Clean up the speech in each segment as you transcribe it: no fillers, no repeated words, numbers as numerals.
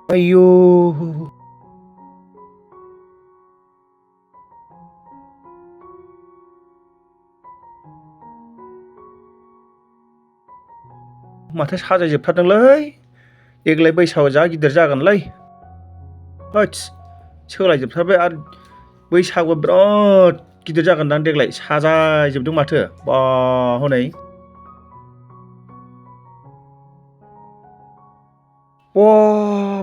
आयौ माथो साजायजोबथारदोंलै देग्लाय बैसागुआ जा गिदिर जागोनलै होत्स सोलायजोबथारबाय आरो बैसागुआ बिराद गिदिर जागोनदां देग्लाय साजायजोबदों माथो बा हनै बा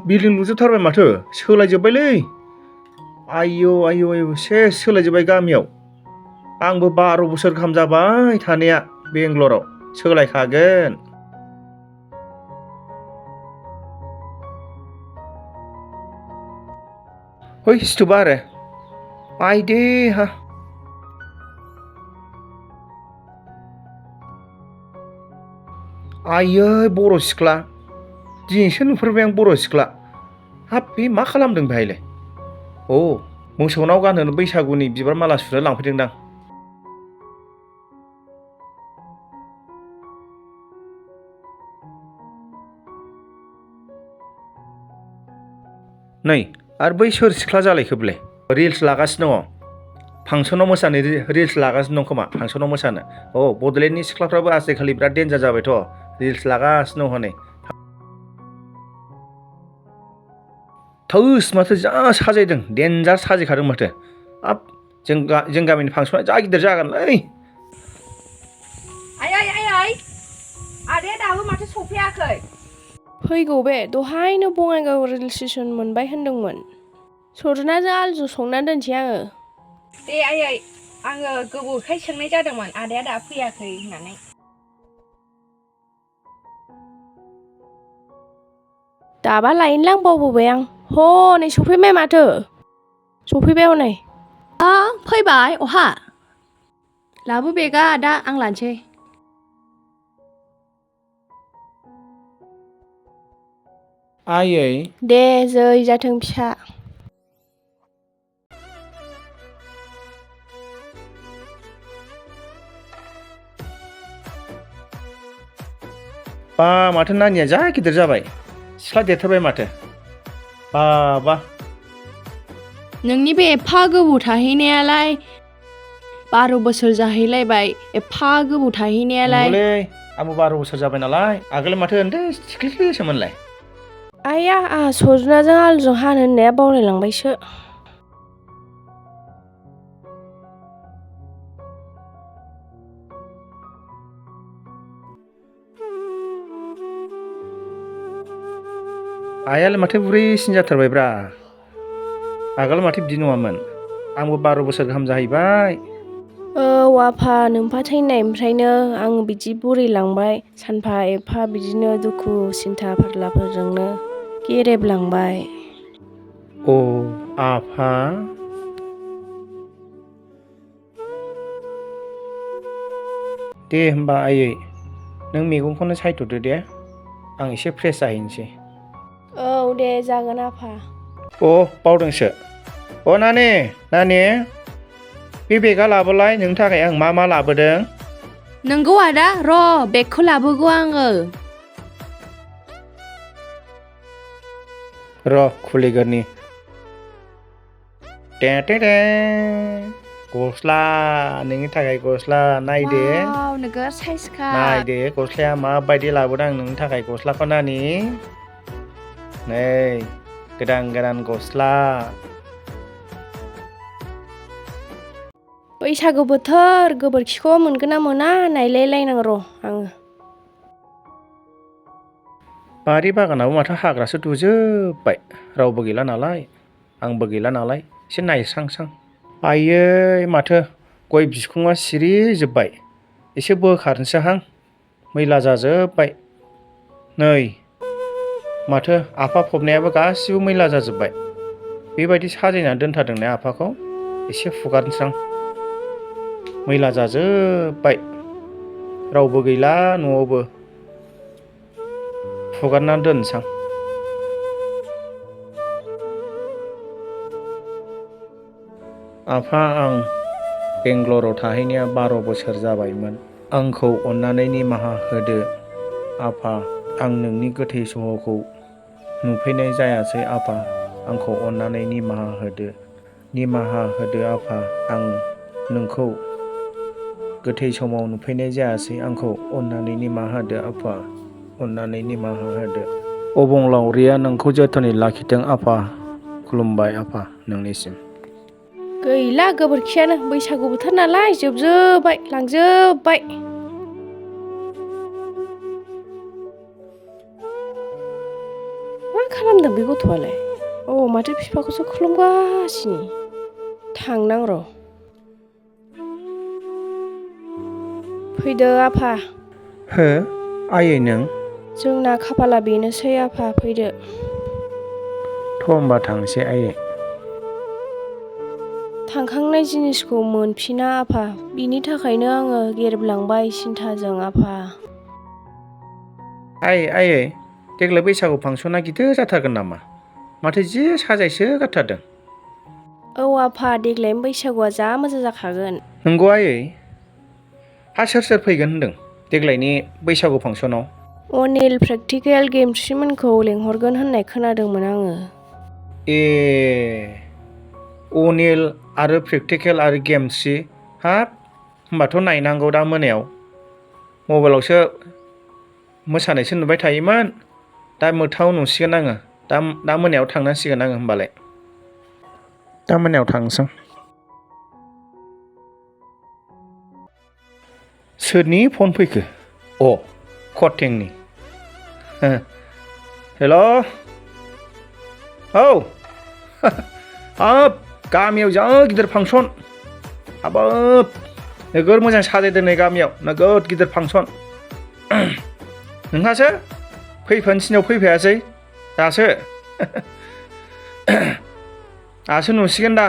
बिल्डिं लुजोबथारबाय माथो सोलायजोब्बायलै आयौ आयौ आयौ सेस सोलायजोब्बाय गामियाव आंबो 12 बोसोर गाहाम जाबाय थानाया बेंगलराव सोलायखागोन है सिथोबा आरो आयदे हा आयै बर' सिख्ला दिनैसो नुफेरबाय आं बर' सिख्ला हाब बे मा खालामदों बेहायलाय औ मोसौनाव गानहोनो बैसागुनि बिबार माला सुनो लांफैदोंदां नै आरो बै सोर सिख्ला जालायखो बेलाय रिल्स लागासिनो दङ फांसनाव मोसानो रिल्स लागासिनो दं खोमा फांसनाव मोसानो औ बड'लेण्डनि सिख्लाफ्राबो आजिखालि बिराद डेन्जार जाबायथ' रिल्स लागासिनो दं हनै थोस माथो जा साजायदों डेन्जार साजायखादों माथो हाब जों गामिनि फांसना जा गिदिर जागोनलै आयै आयै आदाया दाबो माथो सफैयाखै फैगौ बे दहायनो बङाइगाव रेल स्टेसन मोनबाय होनदोंमोन सरजुनाजों आलुजों संना दोनसै आङो दे आयै आङो गोबावखाय सोंनाय जादोंमोन आदाया दा फैयाखै होननानै दाबा लायनोलां बावबोबाय आं हनै सफैबाय माथो सफैबाय हनै फैबाय अहा लाबो बेगा दा आं लानोसै आयै दे जै जाथों फिसा बा माथो नानिया जा गिदिर जाबाय सिख्ला देरथारबाय माथो बा नोंनि बे एफा गोबाव थाहैनायालाय 12 बोसोर जाहैलायबाय एफा गोबाव थाहैनायालाय नंगौलै आंबो 12 बोसोर जाबाय नालाय आगोल माथो उन्दै थिख्लिसोमोनलाय आइया आंहा सरजुनाजों आलुजों हानो होननाया बावलायलांबायसो आइयालाय माथो बुरैसिन जाथारबायब्रा आगोल माथो बिदि नङामोन आंबो 12 बोसोर गाहाम जाहैबाय औ आफा नोमफा थैनायनिफ्रायनो आं बिदि बुरैलांबाय सानफा एफा बिदिनो दुखु सिन्था फारलाफोरजोंनो गेरेबलांबाय अ आफा दे होमबा आयै नों मैगंखौनो सायथ'दो दे आं एसे फ्रेस जाहैनोसै औ दे जागोन आफा अ बावदोंसो अ नानि बे बेगा लाबोलाय नोंनि थाखाय आं मा लाबोदों नंगौ आदा र' बेगखौ लाबोगौ आङो र' खुलिगोरनि गस्ला नोंनि थाखाय गस्ला नायदो वाव नोगोर साइजखा नायदो गस्लाया माबायदि लाबोदों आं नोंनि थाखाय गस्लाखौ नानि नै गोदान गस्ला बैसागु बोथोर गोबोरखिखौ मोनगोन ना मोना नायलायलायनां र' आङो बारि बागानाबो माथो हाग्रासो दुजोब्बाय रावबो गैला नालाय आंबो गैला नालाय एसे नायस्रांसां आयै माथो गय बिखुङा सिरिजोब्बाय एसे बोखारनोसैहां मैला जाजोब्बाय नै माथो आफा फबनायाबो गासिबो मैला जाजोब्बाय बेबायदि साजायनानै दोनथारदों आफाखौ एसे फुगारनोसां मैला जाजोब्बाय रावबो गैला न'आवबो फुगारनानै दोनसां आफा आं बेंगलराव थाहैनाया 12 बोसोर जाबायमोन आंखौ अननानै निमाहा होदो आफा आं नोंनि गोथै सह'खौ नुफैनाय जायासै आफा आंखौ अननानै निमाहा होदो आफा आं नोंखौ गोथै समाव नुफैनाय जायासै आंखौ अननानै निमाहा होदो आफा अननानै निमाहा होदो अबंलावरिया नोंखौ जोथोनै लाखिथों आफा खुलुमबाय आफा नोंनिसिम गैला गोबोरखियानो बैसागु बोथोर नालाय जोबजोब्बाय लांजोब्बाय मा खालामदों बे गथ'आलाय माथो बिफाखौसो खुलुमगासिनो थांनां र' फैदो आफा हो आयै नों जोंना खाफाला बेनोसै आफा फैदो होमबा थांसै आयै थांखांनाय जिनिसखौ मोनफिना आफा बिनि थाखायनो आङो गेरेबलांबाय सिन्थाजों आफा आयै देग्लाय बैसागु फांसना गिदिर जाथारगोन नामा माथो जि साजायसो गारथारदों आफा देग्लायनि बैसागुआ जा मोजां जाखागोन नंगौ आयै सोर फैगोन होनदों देग्लायनि बैसागु फांसनाव अनिल प्रेक्टिकेल गेमस्रिमोनखौ लेंहरगोन होननाय खोनादोंमोन आङो अनिल आरो प्रेक्टिकेल आरो गेमस्रि हाब होमबाथ' नायनांगौ दा मोनायाव मबाइलावसो मोसानायसो नुबाय थायोमोन दा मोगथाङाव नुसिगोन आङो दा मोनायाव थांनांसिगोन आङो होमबालाय दा मोनायाव थांसै सोरनि फन फैखो कटेंनि हेल' हाब गामियाव जा गिदिर फांसन हाबाब नोगोर मोजां साजायदों नै गामियाव नोगोद गिदिर फांसन नोंहासो फैफानोसिनाव फैफायासै दासो नुसिगोन दा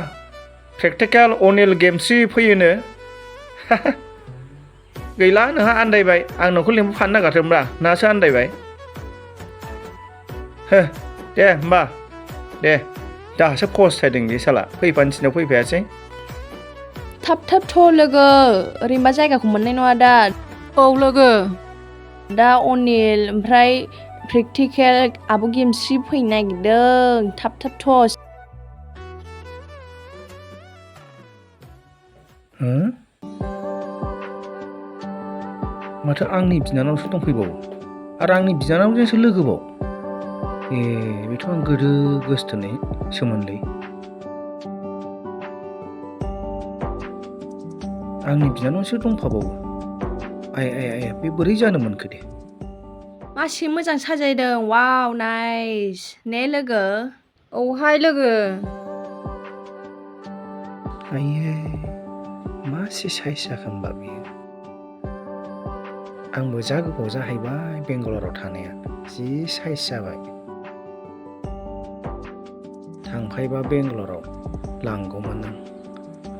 प्रेक्टिकेल अनिल गेमस्रि फैयोनो गैला नोंहा आन्दायबाय आं नोंखौ लिंबोफानो नागिरदोंब्रा नोंहासो आन्दायबाय दे होमबा दे दासो फस्थायदों बे साला फैफानोसिनाव फैफायासै थाब थ' लोगो ओरैनोबा जायगाखौ मोननाय नङा दा लोगो दा अनिल ओमफ्राय प्रेक्टिकेल आब' गेमस्रि फैनो नागिरदों थाब थ' माथो आंनि बिनानावसो दंफैबावो आरो आंनि बिनानावजोंसो लोगोबाव बेथ' आं गोदो गोसथोनाय सोमोन्दै आंनि बिनानावसो दंफाबावो आइ बे बोरै जानो मोनखो दे मासि मोजां साजायदों वाव नाइस ने लोगो औहाय लोगो आइयै मासे साइज जागोन होनबा बेयो आंबो जा गोबाव जाहैबाय बेंगालराव थानाया जि साइज जाबाय थांफायबा बेंगालराव लांगौमोन आं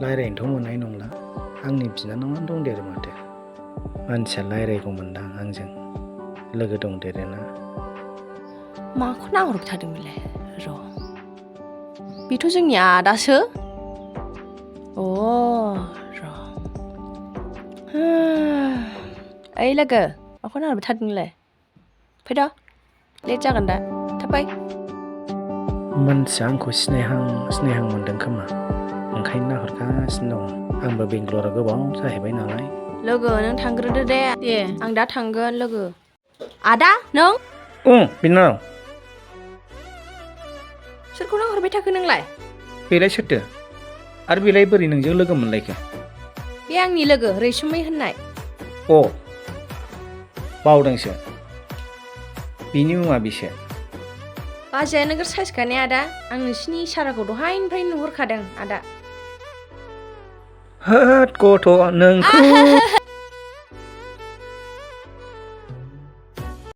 रायज्लायनोथ' मोननाय नंला आंनि बिनानावआनो दंदेरो माथो मानसिया रायज्लायगौमोनदां आंजों लोगो दंदेरोना माखौ नाहरबाय थादोंमोनलाय र' बेथ' जोंनि आदासो र' ओइ लोगो माखौ नाहरबाय थादोंलाय फैद' लेट जागोन दा थाब फै मानसिया आंखौ सिनायहां मोनदों खोमा ओंखायनो नाहरगासिनो दं आंबो बेंगालराव गोबाव जाहैबाय नालाय लोगो नों थांग्रोदो दे आं दा थांगोन लोगो आदा नों बिनानाव सोरखौ नाहरबाय थाखो नोंलाय बेलाय सोरथो आरो बेलाय बोरै नोंजों लोगो मोनलायखो बे आंनि लोगो रैसुमै होननाय बावदोंसो बिनि मुङा बेसे बाजैया नोगोर साइसखाने आदा आं नोंसिनि इसाराखौ दहायनिफ्रायनो नुहुरखादों आदा होद गथ' नोंखौ